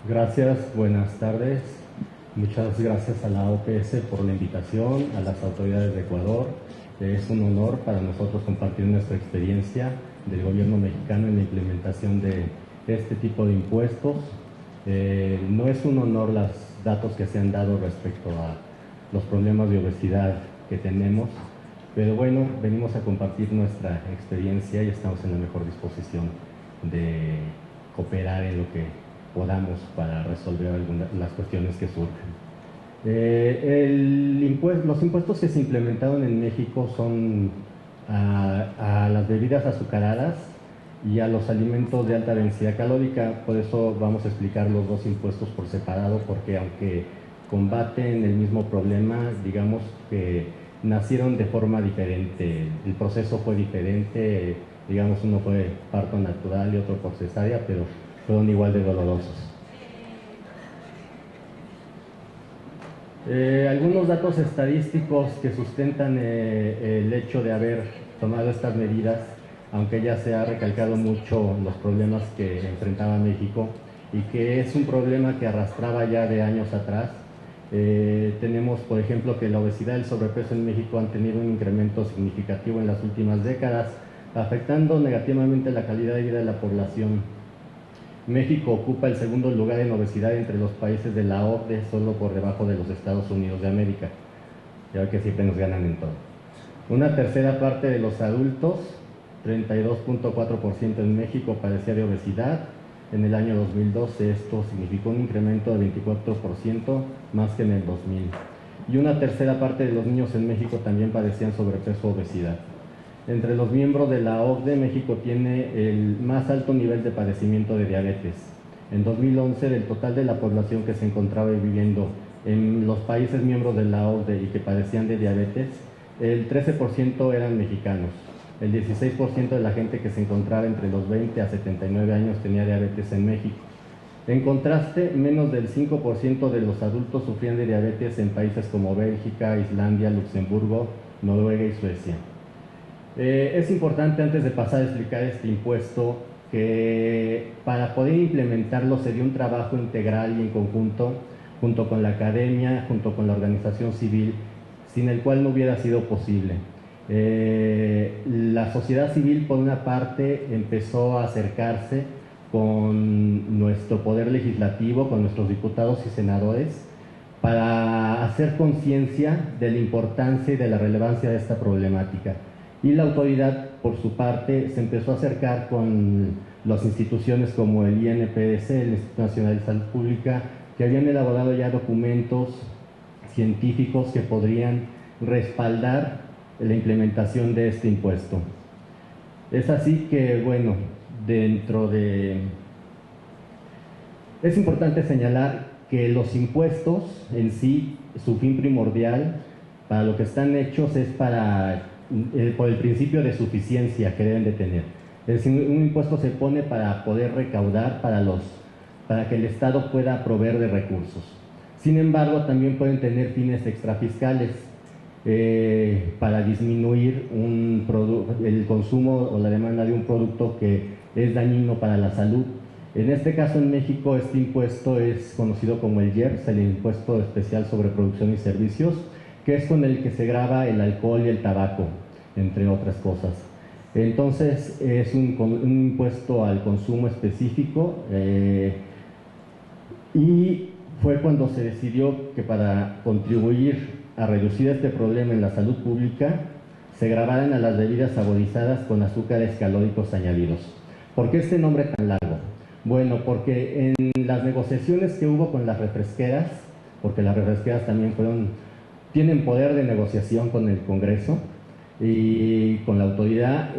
Gracias, buenas tardes. Muchas gracias a la OPS por la invitación, a las autoridades de Ecuador. Es un honor para nosotros compartir nuestra experiencia del gobierno mexicano en la implementación de este tipo de impuestos. No es un honor los datos que se han dado respecto a los problemas de obesidad que tenemos, pero bueno, venimos a compartir nuestra experiencia y estamos en la mejor disposición de cooperar en lo que podamos para resolver las cuestiones que surgen. Los impuestos que se implementaron en México son a las bebidas azucaradas y a los alimentos de alta densidad calórica. Por eso vamos a explicar los dos impuestos por separado, porque aunque combaten el mismo problema, digamos que nacieron de forma diferente, el proceso fue diferente, digamos uno fue parto natural y otro por cesárea, pero fueron igual de dolorosos. Algunos datos estadísticos que sustentan el hecho de haber tomado estas medidas, aunque ya se ha recalcado mucho los problemas que enfrentaba México y que es un problema que arrastraba ya de años atrás. Tenemos, por ejemplo, que la obesidad y el sobrepeso en México han tenido un incremento significativo en las últimas décadas, afectando negativamente la calidad de vida de la población. México ocupa el segundo lugar en obesidad entre los países de la OCDE, solo por debajo de los Estados Unidos de América. Ya que siempre nos ganan en todo. Una tercera parte de los adultos, 32.4% en México, padecía de obesidad. En el año 2012 esto significó un incremento de 24% más que en el 2000. Y una tercera parte de los niños en México también padecían sobrepeso o obesidad. Entre los miembros de la OCDE, México tiene el más alto nivel de padecimiento de diabetes. En 2011, del total de la población que se encontraba viviendo en los países miembros de la OCDE y que padecían de diabetes, el 13% eran mexicanos. El 16% de la gente que se encontraba entre los 20 a 79 años tenía diabetes en México. En contraste, menos del 5% de los adultos sufrían de diabetes en países como Bélgica, Islandia, Luxemburgo, Noruega y Suecia. Es importante, antes de pasar a explicar este impuesto, que para poder implementarlo se dio un trabajo integral y en conjunto, junto con la academia, junto con la organización civil, sin el cual no hubiera sido posible. La sociedad civil, por una parte, empezó a acercarse con nuestro poder legislativo, con nuestros diputados y senadores, para hacer conciencia de la importancia y de la relevancia de esta problemática. Y la autoridad, por su parte, se empezó a acercar con las instituciones como el INPS, el Instituto Nacional de Salud Pública, que habían elaborado ya documentos científicos que podrían respaldar la implementación de este impuesto. Es así que, bueno, es importante señalar que los impuestos en sí, su fin primordial, para lo que están hechos es por el principio de suficiencia que deben de tener. Es decir, un impuesto se pone para poder recaudar para que el Estado pueda proveer de recursos. Sin embargo, también pueden tener fines extrafiscales para disminuir el consumo o la demanda de un producto que es dañino para la salud. En este caso, en México, este impuesto es conocido como el IEPS, el Impuesto Especial sobre Producción y Servicios, que es con el que se grava el alcohol y el tabaco, entre otras cosas. Entonces, es un impuesto al consumo específico y fue cuando se decidió que para contribuir a reducir este problema en la salud pública, se gravaran a las bebidas saborizadas con azúcares calóricos añadidos. ¿Por qué este nombre tan largo? Bueno, porque en las negociaciones que hubo con las refresqueras, porque las refresqueras también tienen poder de negociación con el Congreso y con la autoridad,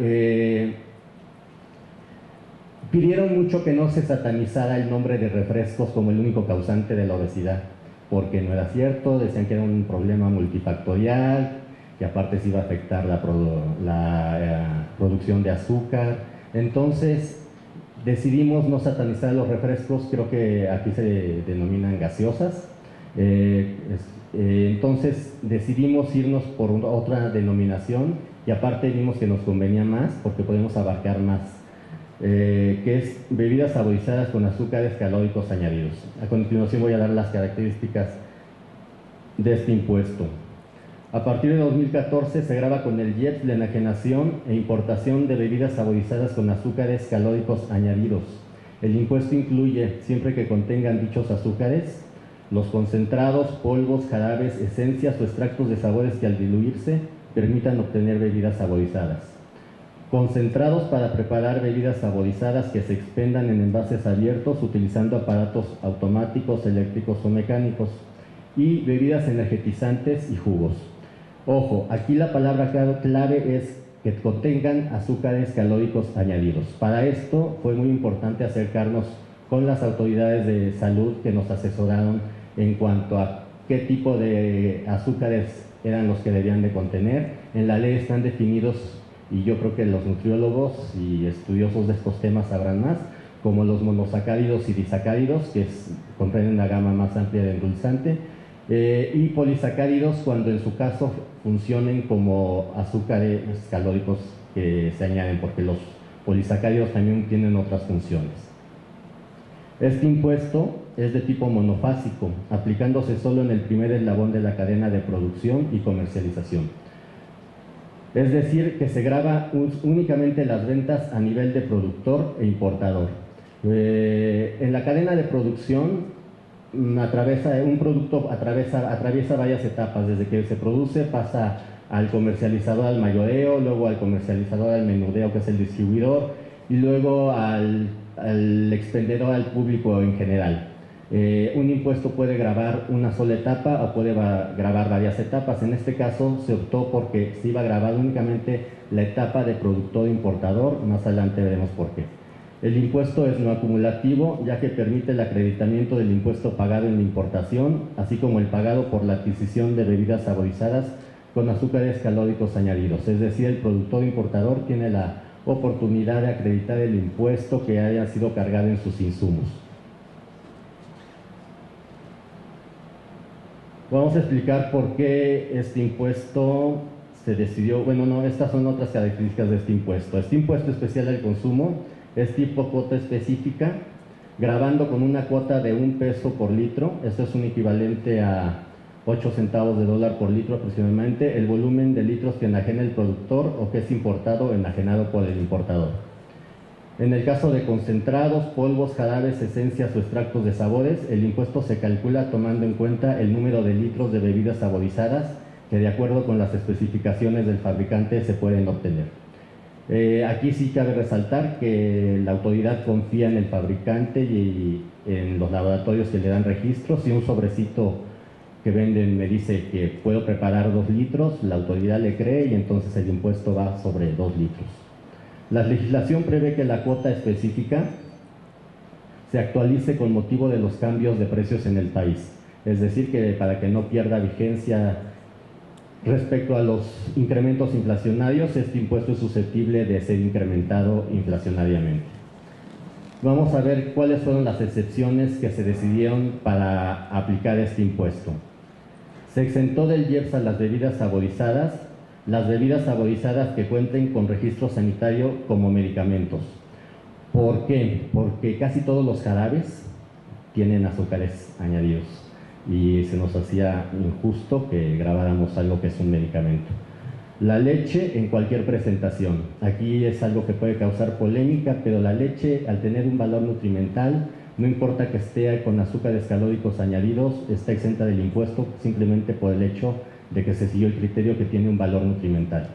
pidieron mucho que no se satanizara el nombre de refrescos como el único causante de la obesidad, porque no era cierto, decían que era un problema multifactorial, que aparte se iba a afectar la producción de azúcar. Entonces decidimos no satanizar los refrescos, creo que aquí se denominan gaseosas. Entonces decidimos irnos por otra denominación y aparte vimos que nos convenía más porque podemos abarcar más. que es bebidas saborizadas con azúcares calóricos añadidos. A continuación voy a dar las características de este impuesto. A partir de 2014 se grava con el IEPS la enajenación e importación de bebidas saborizadas con azúcares calóricos añadidos. El impuesto incluye, siempre que contengan dichos azúcares, los concentrados, polvos, jarabes, esencias o extractos de sabores que al diluirse permitan obtener bebidas saborizadas. Concentrados para preparar bebidas saborizadas que se expendan en envases abiertos utilizando aparatos automáticos, eléctricos o mecánicos. Y bebidas energetizantes y jugos. Ojo, aquí la palabra clave es que contengan azúcares calóricos añadidos. Para esto fue muy importante acercarnos con las autoridades de salud que nos asesoraron en cuanto a qué tipo de azúcares eran los que debían de contener. En la ley están definidos, y yo creo que los nutriólogos y estudiosos de estos temas sabrán más, como los monosacáridos y disacáridos, que comprenden la gama más amplia de endulzante, y polisacáridos cuando en su caso funcionen como azúcares calóricos que se añaden, porque los polisacáridos también tienen otras funciones. Este impuesto es de tipo monofásico, aplicándose solo en el primer eslabón de la cadena de producción y comercialización. Es decir, que se grava únicamente las ventas a nivel de productor e importador. En la cadena de producción, un producto atraviesa varias etapas, desde que se produce pasa al comercializador al mayoreo, luego al comercializador al menudeo, que es el distribuidor, y luego al expendedor, al público en general. Un impuesto puede gravar una sola etapa o puede gravar varias etapas. En este caso se optó porque se iba a grabar únicamente la etapa de productor-importador, más adelante veremos por qué. El impuesto es no acumulativo, ya que permite el acreditamiento del impuesto pagado en la importación, así como el pagado por la adquisición de bebidas saborizadas con azúcares calóricos añadidos. Es decir, el productor importador tiene la oportunidad de acreditar el impuesto que haya sido cargado en sus insumos. Vamos a explicar por qué este impuesto se decidió. Bueno, no, estas son otras características de este impuesto. Este impuesto especial al consumo es tipo cuota específica, grabando con una cuota de 1 peso por litro. Esto es un equivalente a 8 centavos de dólar por litro aproximadamente, el volumen de litros que enajena el productor o que es importado o enajenado por el importador. En el caso de concentrados, polvos, jarabes, esencias o extractos de sabores, el impuesto se calcula tomando en cuenta el número de litros de bebidas saborizadas que de acuerdo con las especificaciones del fabricante se pueden obtener. Aquí sí cabe resaltar que la autoridad confía en el fabricante y en los laboratorios que le dan registro. Si un sobrecito que venden me dice que puedo preparar 2 litros, la autoridad le cree y entonces el impuesto va sobre 2 litros. La legislación prevé que la cuota específica se actualice con motivo de los cambios de precios en el país, es decir, que para que no pierda vigencia respecto a los incrementos inflacionarios, este impuesto es susceptible de ser incrementado inflacionariamente. Vamos a ver cuáles fueron las excepciones que se decidieron para aplicar este impuesto. Se exentó del IEPS a las bebidas saborizadas que cuenten con registro sanitario como medicamentos. ¿Por qué? Porque casi todos los jarabes tienen azúcares añadidos y se nos hacía injusto que grabáramos algo que es un medicamento. La leche en cualquier presentación. Aquí es algo que puede causar polémica, pero la leche, al tener un valor nutrimental, no importa que esté con azúcares calóricos añadidos, está exenta del impuesto simplemente por el hecho de que se siguió el criterio que tiene un valor nutrimental.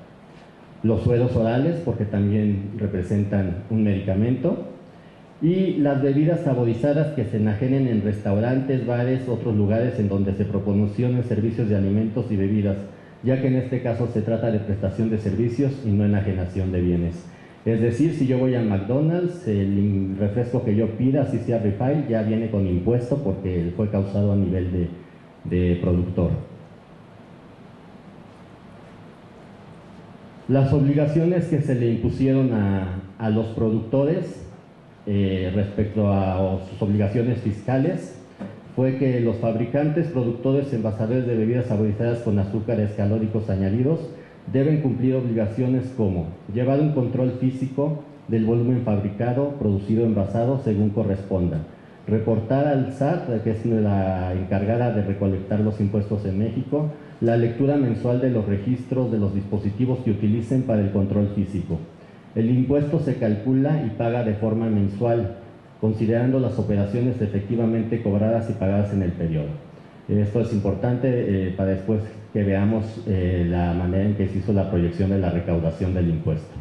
Los sueros orales, porque también representan un medicamento, y las bebidas saborizadas que se enajenen en restaurantes, bares, otros lugares en donde se promocionen servicios de alimentos y bebidas, ya que en este caso se trata de prestación de servicios y no enajenación de bienes. Es decir, si yo voy a McDonald's, el refresco que yo pida, así sea refill, ya viene con impuesto porque fue causado a nivel de productor. Las obligaciones que se le impusieron a los productores respecto a sus obligaciones fiscales fue que los fabricantes, productores, envasadores de bebidas saborizadas con azúcares calóricos añadidos deben cumplir obligaciones como llevar un control físico del volumen fabricado, producido, envasado, según corresponda. Reportar al SAT, que es la encargada de recolectar los impuestos en México, la lectura mensual de los registros de los dispositivos que utilicen para el control físico. El impuesto se calcula y paga de forma mensual, considerando las operaciones efectivamente cobradas y pagadas en el periodo. Esto es importante para después que veamos la manera en que se hizo la proyección de la recaudación del impuesto.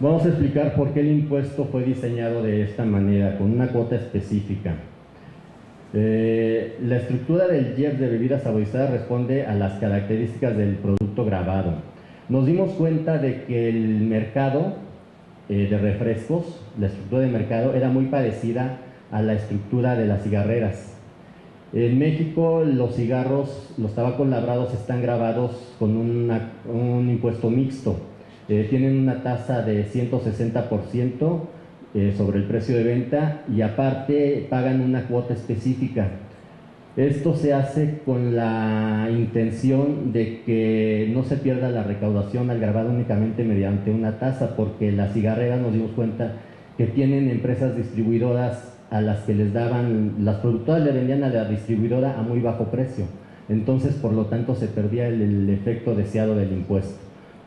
Vamos a explicar por qué el impuesto fue diseñado de esta manera, con una cuota específica. La estructura del IEPS de bebidas saborizadas responde a las características del producto grabado. Nos dimos cuenta de que el mercado de refrescos, la estructura de mercado, era muy parecida a la estructura de las cigarreras. En México los cigarros, los tabacos labrados están grabados con un impuesto mixto. Tienen una tasa de 160% sobre el precio de venta y aparte pagan una cuota específica. Esto se hace con la intención de que no se pierda la recaudación al grabar únicamente mediante una tasa, porque las cigarreras nos dimos cuenta que tienen empresas distribuidoras a las que les daban, las productoras le vendían a la distribuidora a muy bajo precio, entonces por lo tanto se perdía el efecto deseado del impuesto.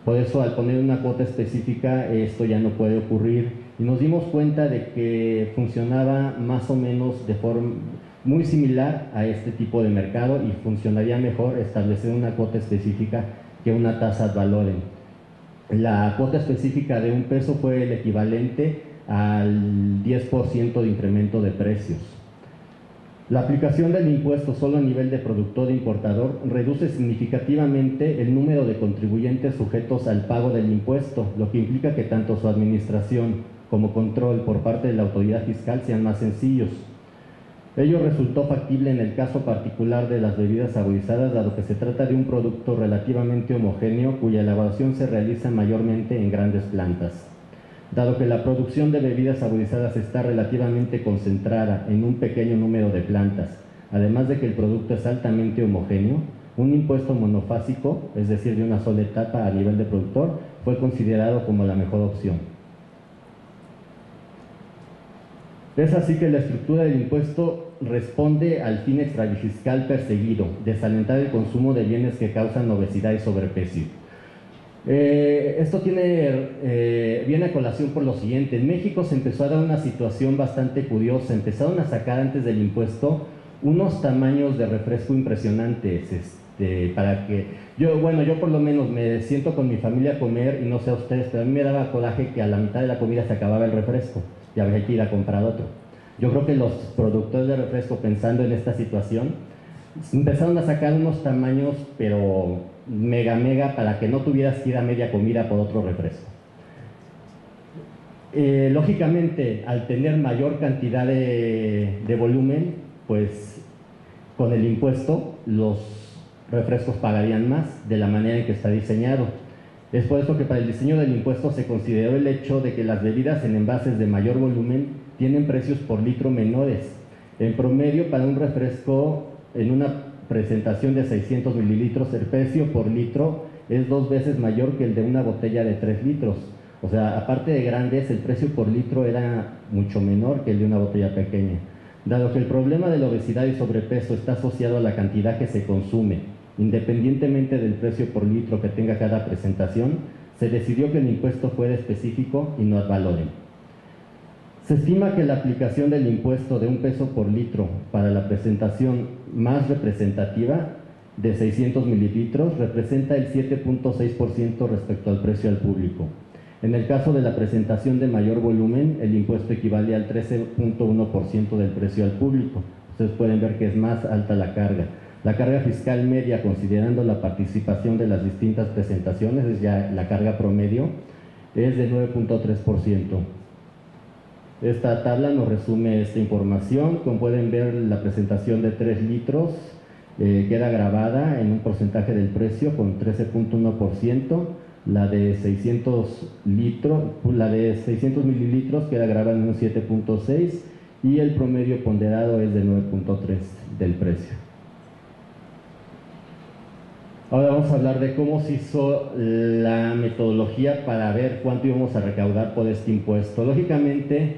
Por eso al poner una cuota específica esto ya no puede ocurrir y nos dimos cuenta de que funcionaba más o menos de forma muy similar a este tipo de mercado y funcionaría mejor establecer una cuota específica que una tasa ad valorem. La cuota específica de $1 fue el equivalente al 10% de incremento de precios. La aplicación del impuesto solo a nivel de productor e importador reduce significativamente el número de contribuyentes sujetos al pago del impuesto, lo que implica que tanto su administración como control por parte de la autoridad fiscal sean más sencillos. Ello resultó factible en el caso particular de las bebidas saborizadas, dado que se trata de un producto relativamente homogéneo cuya elaboración se realiza mayormente en grandes plantas. Dado que la producción de bebidas saborizadas está relativamente concentrada en un pequeño número de plantas, además de que el producto es altamente homogéneo, un impuesto monofásico, es decir, de una sola etapa a nivel de productor, fue considerado como la mejor opción. Es así que la estructura del impuesto responde al fin extrafiscal perseguido, desalentar el consumo de bienes que causan obesidad y sobrepeso. Esto viene a colación por lo siguiente. En México se empezó a dar una situación bastante curiosa. Empezaron a sacar antes del impuesto unos tamaños de refresco impresionantes, para que yo por lo menos me siento con mi familia a comer y no sé a ustedes, pero a mí me daba coraje que a la mitad de la comida se acababa el refresco y habría que ir a comprar otro. Yo creo que los productores de refresco, pensando en esta situación, empezaron a sacar unos tamaños pero mega para que no tuvieras que ir a media comida por otro refresco. Lógicamente, al tener mayor cantidad de volumen, pues con el impuesto los refrescos pagarían más de la manera en que está diseñado. Es por eso que para el diseño del impuesto se consideró el hecho de que las bebidas en envases de mayor volumen tienen precios por litro menores. En promedio, para un refresco en una presentación de 600 mililitros, el precio por litro es 2 veces mayor que el de una botella de 3 litros. O sea, aparte de grandes, el precio por litro era mucho menor que el de una botella pequeña. Dado que el problema de la obesidad y sobrepeso está asociado a la cantidad que se consume, independientemente del precio por litro que tenga cada presentación, se decidió que el impuesto fuera específico y no ad valorem. Se estima que la aplicación del impuesto de $1 por litro para la presentación más representativa de 600 mililitros representa el 7.6% respecto al precio al público. En el caso de la presentación de mayor volumen, el impuesto equivale al 13.1% del precio al público. Ustedes pueden ver que es más alta la carga. La carga fiscal media, considerando la participación de las distintas presentaciones, es ya la carga promedio, es de 9.3%. Esta tabla nos resume esta información. Como pueden ver, la presentación de 3 litros queda grabada en un porcentaje del precio con 13.1%. La de 600 mililitros queda grabada en un 7.6% y el promedio ponderado es de 9.3% del precio. Ahora vamos a hablar de cómo se hizo la metodología para ver cuánto íbamos a recaudar por este impuesto. Lógicamente,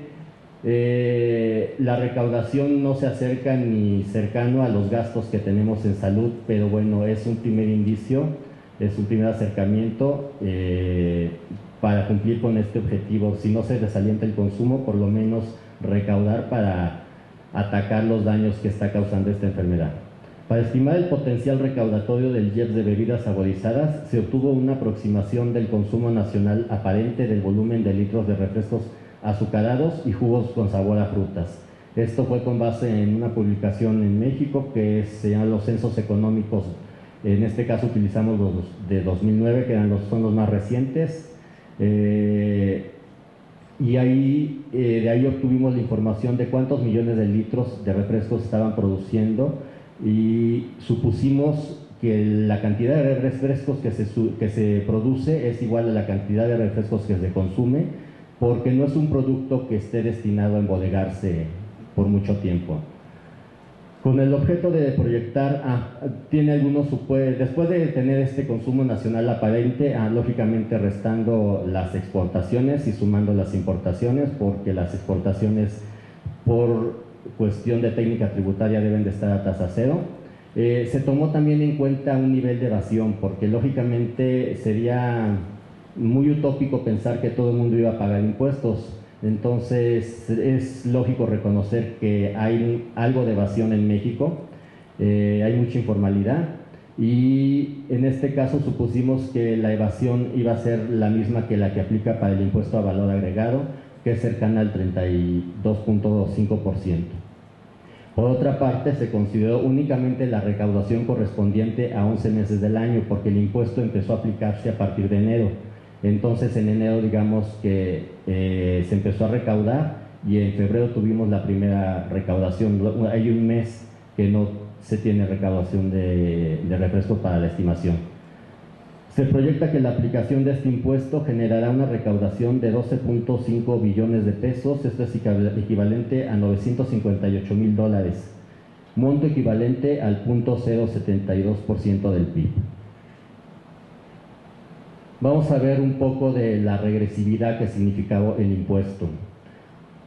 la recaudación no se acerca ni cercano a los gastos que tenemos en salud, pero bueno, es un primer indicio, es un primer acercamiento para cumplir con este objetivo. Si no se desalienta el consumo, por lo menos recaudar para atacar los daños que está causando esta enfermedad. Para estimar el potencial recaudatorio del IEPS de bebidas saborizadas, se obtuvo una aproximación del consumo nacional aparente del volumen de litros de refrescos azucarados y jugos con sabor a frutas. Esto fue con base en una publicación en México que se llama Los Censos Económicos. En este caso utilizamos los de 2009, que son los más recientes. Y ahí, de ahí obtuvimos la información de cuántos millones de litros de refrescos estaban produciendo, y supusimos que la cantidad de refrescos que se produce es igual a la cantidad de refrescos que se consume, porque no es un producto que esté destinado a embodegarse por mucho tiempo. Con el objeto de proyectar, tiene algunos supuestos, después de tener este consumo nacional aparente, lógicamente restando las exportaciones y sumando las importaciones, porque las exportaciones por cuestión de técnica tributaria deben de estar a tasa cero. Se tomó también en cuenta un nivel de evasión, porque lógicamente sería muy utópico pensar que todo el mundo iba a pagar impuestos. Entonces es lógico reconocer que hay algo de evasión en México, hay mucha informalidad, y en este caso supusimos que la evasión iba a ser la misma que la que aplica para el impuesto a valor agregado, que es cercana al 32.5%. Por otra parte, se consideró únicamente la recaudación correspondiente a 11 meses del año, porque el impuesto empezó a aplicarse a partir de enero. Entonces en enero, digamos que se empezó a recaudar, y en febrero tuvimos la primera recaudación. Hay un mes que no se tiene recaudación de refrescos para la estimación. Se proyecta que la aplicación de este impuesto generará una recaudación de 12.5 billones de pesos. Esto es equivalente a $958,000, monto equivalente al 0.072% del PIB. Vamos a ver un poco de la regresividad que significaba el impuesto.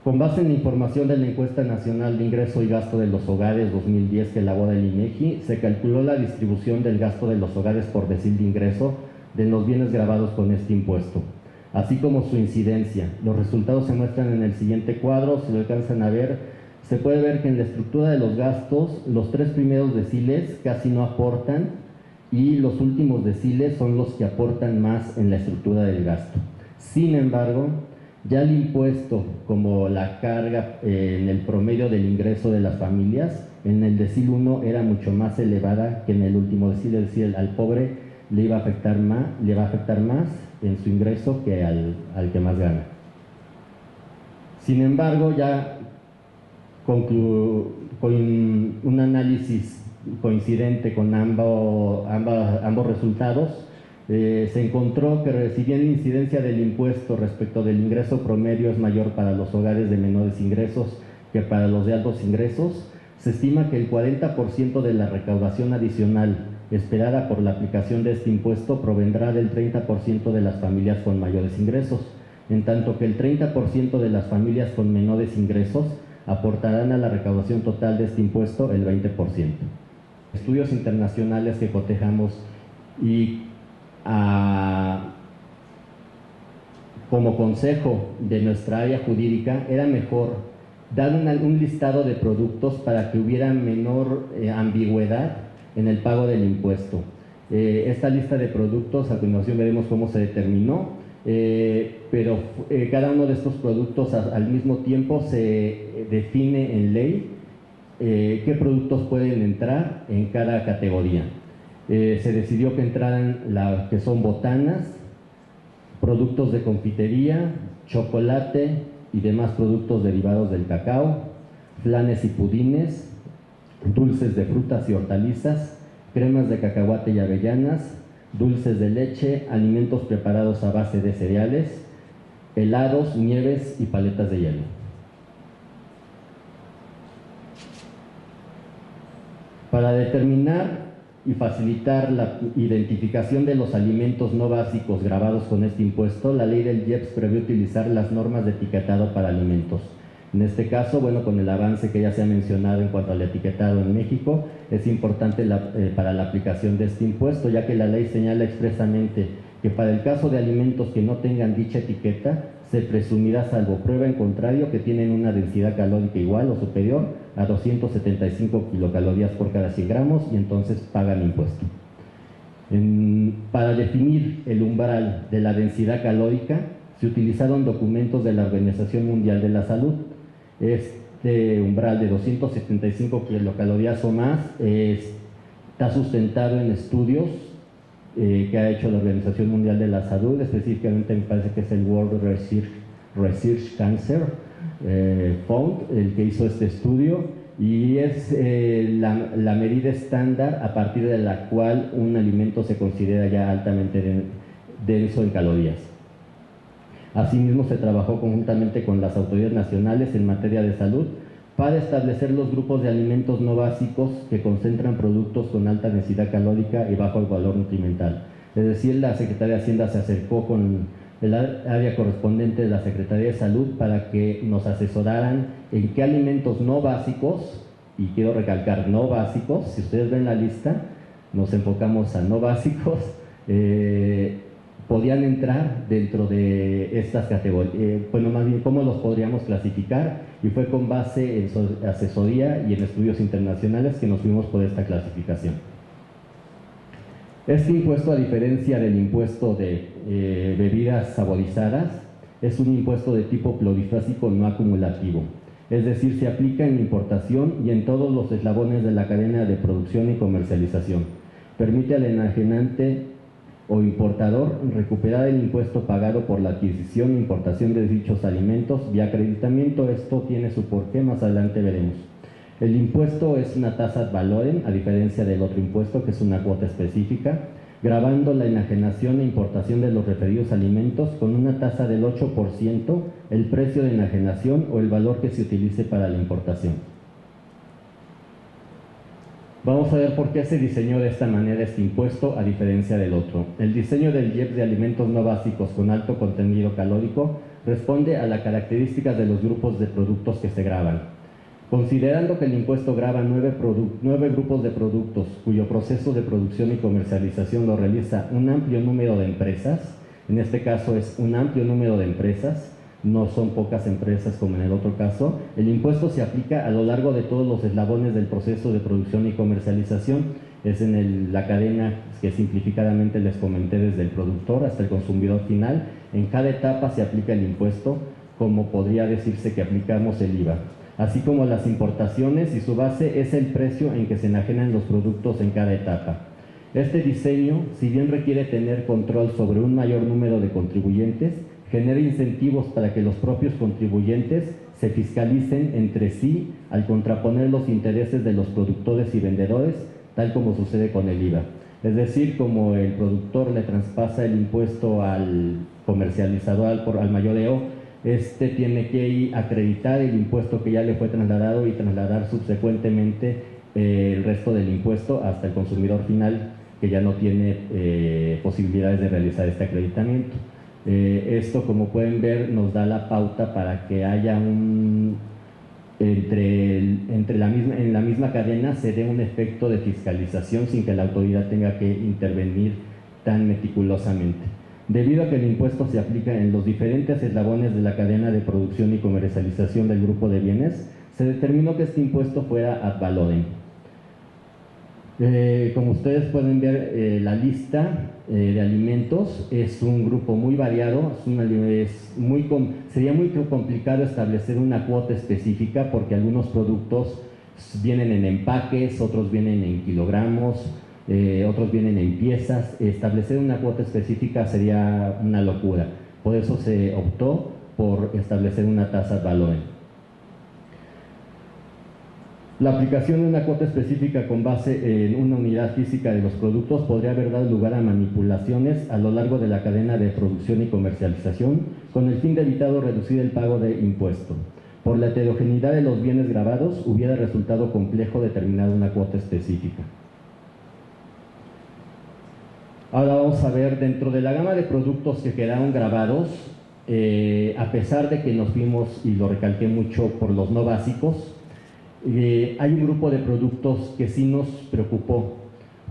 Con base en la información de la Encuesta Nacional de Ingreso y Gasto de los Hogares 2010 que elabora el INEGI, se calculó la distribución del gasto de los hogares por decil de ingreso de los bienes gravados con este impuesto, así como su incidencia. Los resultados se muestran en el siguiente cuadro. Si lo alcanzan a ver, se puede ver que en la estructura de los gastos, los tres primeros deciles casi no aportan, y los últimos deciles son los que aportan más en la estructura del gasto. Sin embargo, ya el impuesto, como la carga en el promedio del ingreso de las familias, en el decil 1 era mucho más elevada que en el último decil, es decir, al pobre le va a afectar más en su ingreso que al que más gana. Sin embargo, ya con un análisis coincidente con ambos resultados, se encontró que si bien la incidencia del impuesto respecto del ingreso promedio es mayor para los hogares de menores ingresos que para los de altos ingresos, se estima que el 40% de la recaudación adicional esperada por la aplicación de este impuesto provendrá del 30% de las familias con mayores ingresos, en tanto que el 30% de las familias con menores ingresos aportarán a la recaudación total de este impuesto el 20%. Estudios internacionales que cotejamos y como consejo de nuestra área jurídica, era mejor dar un listado de productos para que hubiera menor ambigüedad en el pago del impuesto. Esta lista de productos, a continuación veremos cómo se determinó, pero cada uno de estos productos al mismo tiempo se define en ley qué productos pueden entrar en cada categoría. Se decidió que entraran que son botanas, productos de confitería, chocolate y demás productos derivados del cacao, flanes y pudines, dulces de frutas y hortalizas, cremas de cacahuate y avellanas, dulces de leche, alimentos preparados a base de cereales, helados, nieves y paletas de hielo. Para determinar y facilitar la identificación de los alimentos no básicos gravados con este impuesto, la ley del IEPS prevé utilizar las normas de etiquetado para alimentos. En este caso, bueno, con el avance que ya se ha mencionado en cuanto al etiquetado en México, es importante para la aplicación de este impuesto, ya que la ley señala expresamente que para el caso de alimentos que no tengan dicha etiqueta, se presumirá, salvo prueba en contrario, que tienen una densidad calórica igual o superior a 275 kilocalorías por cada 100 gramos y entonces pagan impuesto. Para definir el umbral de la densidad calórica, se utilizaron documentos de la Organización Mundial de la Salud. Este umbral de 275 kilocalorías o más está sustentado en estudios que ha hecho la Organización Mundial de la Salud, específicamente me parece que es el World Research Cancer Fund el que hizo este estudio, y es la medida estándar a partir de la cual un alimento se considera ya altamente denso en calorías. Asimismo, se trabajó conjuntamente con las autoridades nacionales en materia de salud para establecer los grupos de alimentos no básicos que concentran productos con alta densidad calórica y bajo el valor nutrimental. Es decir, la Secretaría de Hacienda se acercó con el área correspondiente de la Secretaría de Salud para que nos asesoraran en qué alimentos no básicos, y quiero recalcar no básicos, si ustedes ven la lista, nos enfocamos a no básicos, podían entrar dentro de estas categorías, bueno, más bien cómo los podríamos clasificar, y fue con base en su asesoría y en estudios internacionales que nos fuimos por esta clasificación. Este impuesto, a diferencia del impuesto de bebidas saborizadas, es un impuesto de tipo plurifásico no acumulativo, es decir, se aplica en importación y en todos los eslabones de la cadena de producción y comercialización. Permite al enajenante o importador recuperar el impuesto pagado por la adquisición e importación de dichos alimentos vía acreditamiento. Esto tiene su porqué, más adelante veremos. El impuesto es una tasa ad valorem, a diferencia del otro impuesto que es una cuota específica, gravando la enajenación e importación de los referidos alimentos con una tasa del 8%, el precio de enajenación o el valor que se utilice para la importación. Vamos a ver por qué se diseñó de esta manera este impuesto a diferencia del otro. El diseño del IEPS de alimentos no básicos con alto contenido calórico responde a las características de los grupos de productos que se gravan. Considerando que el impuesto grava 9 grupos de productos cuyo proceso de producción y comercialización lo realiza un amplio número de empresas, en este caso es un amplio número de empresas, no son pocas empresas como en el otro caso, el impuesto se aplica a lo largo de todos los eslabones del proceso de producción y comercialización, es en la cadena que simplificadamente les comenté desde el productor hasta el consumidor final. En cada etapa se aplica el impuesto, como podría decirse que aplicamos el IVA, así como las importaciones, y su base es el precio en que se enajenan los productos en cada etapa. Este diseño, si bien requiere tener control sobre un mayor número de contribuyentes, genera incentivos para que los propios contribuyentes se fiscalicen entre sí al contraponer los intereses de los productores y vendedores, tal como sucede con el IVA. Es decir, como el productor le traspasa el impuesto al comercializador, al mayoreo, este tiene que acreditar el impuesto que ya le fue trasladado y trasladar subsecuentemente el resto del impuesto hasta el consumidor final, que ya no tiene posibilidades de realizar este acreditamiento. Esto, como pueden ver, nos da la pauta para que haya en la misma cadena se dé un efecto de fiscalización sin que la autoridad tenga que intervenir tan meticulosamente. Debido a que el impuesto se aplica en los diferentes eslabones de la cadena de producción y comercialización del grupo de bienes, se determinó que este impuesto fuera ad valorem. Como ustedes pueden ver, la lista de alimentos es un grupo muy variado, sería muy complicado establecer una cuota específica porque algunos productos vienen en empaques, otros vienen en kilogramos, otros vienen en piezas. Establecer una cuota específica sería una locura, por eso se optó por establecer una tasa ad valorem. La aplicación de una cuota específica con base en una unidad física de los productos podría haber dado lugar a manipulaciones a lo largo de la cadena de producción y comercialización con el fin de evitar o reducir el pago de impuesto. Por la heterogeneidad de los bienes gravados hubiera resultado complejo determinar una cuota específica. Ahora vamos a ver, dentro de la gama de productos que quedaron grabados, a pesar de que nos fuimos, y lo recalqué mucho, por los no básicos, hay un grupo de productos que sí nos preocupó,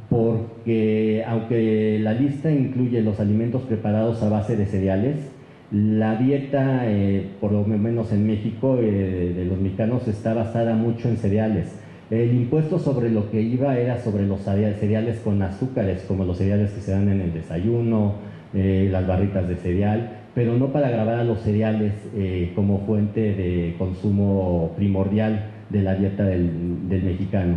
porque aunque la lista incluye los alimentos preparados a base de cereales, la dieta, por lo menos en México, de los mexicanos está basada mucho en cereales. El impuesto sobre lo que iba era sobre los cereales con azúcares, como los cereales que se dan en el desayuno, las barritas de cereal, pero no para grabar a los cereales como fuente de consumo primordial de la dieta del mexicano.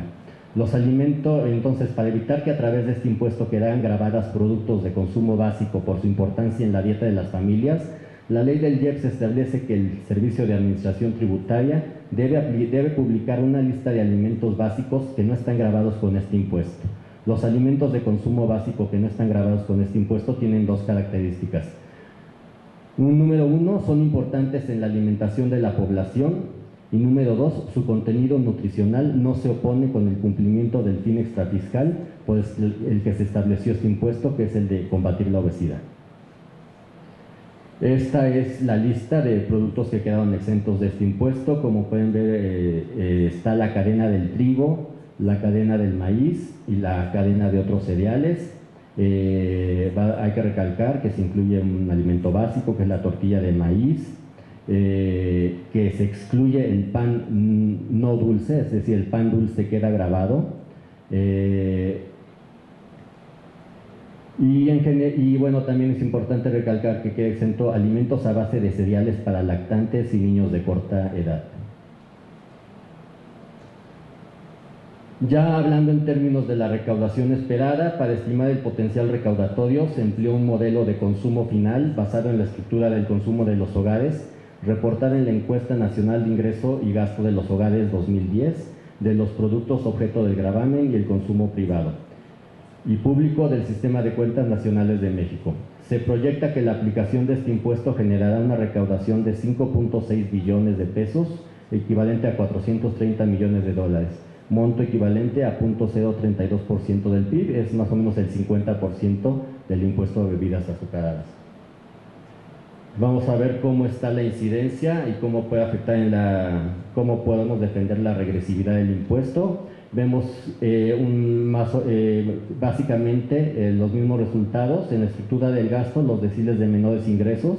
Los alimentos, entonces, para evitar que a través de este impuesto quedaran grabadas productos de consumo básico por su importancia en la dieta de las familias, la ley del IEPS establece que el Servicio de Administración Tributaria debe publicar una lista de alimentos básicos que no están grabados con este impuesto. Los alimentos de consumo básico que no están grabados con este impuesto tienen dos características. Número uno, son importantes en la alimentación de la población, y número dos, su contenido nutricional no se opone con el cumplimiento del fin extrafiscal, pues el que se estableció este impuesto, que es el de combatir la obesidad. Esta es la lista de productos que quedaron exentos de este impuesto. Como pueden ver, está la cadena del trigo, la cadena del maíz y la cadena de otros cereales. Hay que recalcar que se incluye un alimento básico, que es la tortilla de maíz, que se excluye el pan no dulce, es decir, el pan dulce queda grabado. Y bueno, también es importante recalcar que queda exento alimentos a base de cereales para lactantes y niños de corta edad. Ya hablando en términos de la recaudación esperada, para estimar el potencial recaudatorio se empleó un modelo de consumo final basado en la estructura del consumo de los hogares, reportada en la Encuesta Nacional de Ingreso y Gasto de los Hogares 2010, de los productos objeto del gravamen y el consumo privado y público del Sistema de Cuentas Nacionales de México. Se proyecta que la aplicación de este impuesto generará una recaudación de 5.6 billones de pesos, equivalente a 430 millones de dólares, monto equivalente a 0.032% del PIB, es más o menos el 50% del impuesto a bebidas azucaradas. Vamos a ver cómo está la incidencia y cómo puede afectar cómo podemos defender la regresividad del impuesto. Vemos básicamente los mismos resultados. En la estructura del gasto, los deciles de menores ingresos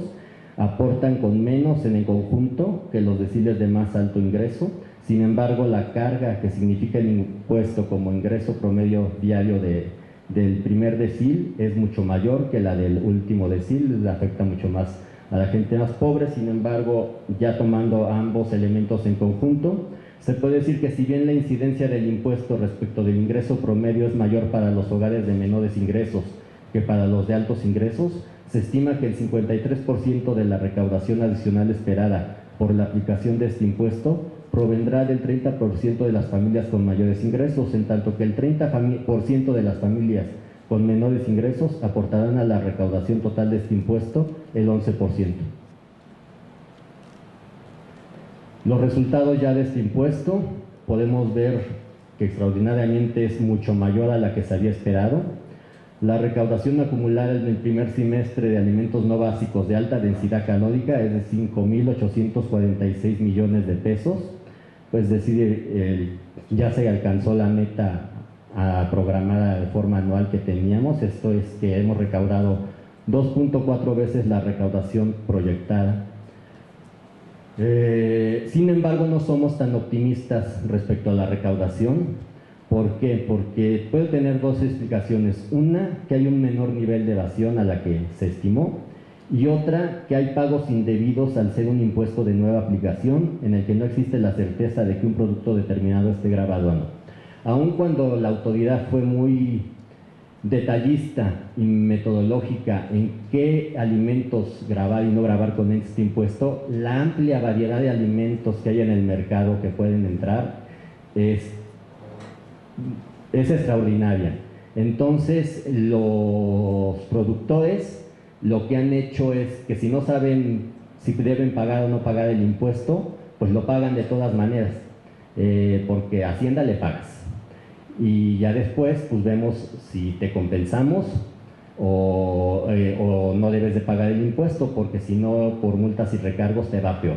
aportan con menos en el conjunto que los deciles de más alto ingreso. Sin embargo, la carga que significa el impuesto como ingreso promedio diario del primer decil es mucho mayor que la del último decil, le afecta mucho más a la gente más pobre. Sin embargo, ya tomando ambos elementos en conjunto, se puede decir que si bien la incidencia del impuesto respecto del ingreso promedio es mayor para los hogares de menores ingresos que para los de altos ingresos, se estima que el 53% de la recaudación adicional esperada por la aplicación de este impuesto provendrá del 30% de las familias con mayores ingresos, en tanto que el 30% de las familias con menores ingresos aportarán a la recaudación total de este impuesto el 11%. Los resultados ya de este impuesto, podemos ver que extraordinariamente es mucho mayor a la que se había esperado. La recaudación acumulada en el primer semestre de alimentos no básicos de alta densidad calórica es de 5.846 millones de pesos, pues decir, ya se alcanzó la meta programada de forma anual que teníamos. Esto es que hemos recaudado 2.4 veces la recaudación proyectada. Sin embargo, no somos tan optimistas respecto a la recaudación. ¿Por qué? Porque puede tener dos explicaciones. Una, que hay un menor nivel de evasión a la que se estimó, y otra, que hay pagos indebidos al ser un impuesto de nueva aplicación en el que no existe la certeza de que un producto determinado esté grabado o no. Aun cuando la autoridad fue muy detallista y metodológica en qué alimentos grabar y no grabar con este impuesto, la amplia variedad de alimentos que hay en el mercado que pueden entrar es extraordinaria. Entonces, los productores lo que han hecho es que si no saben si deben pagar o no pagar el impuesto, pues lo pagan de todas maneras, porque a Hacienda le pagas. Y ya después, pues vemos si te compensamos o no debes de pagar el impuesto, porque si no, por multas y recargos te va peor.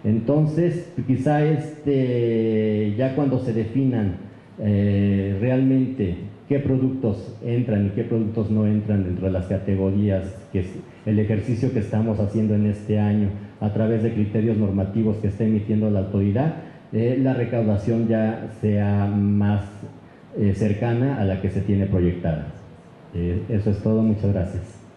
Entonces, quizá ya cuando se definan realmente qué productos entran y qué productos no entran dentro de las categorías, que es el ejercicio que estamos haciendo en este año a través de criterios normativos que está emitiendo la autoridad, la recaudación ya sea más cercana a la que se tiene proyectada. Eso es todo, muchas gracias.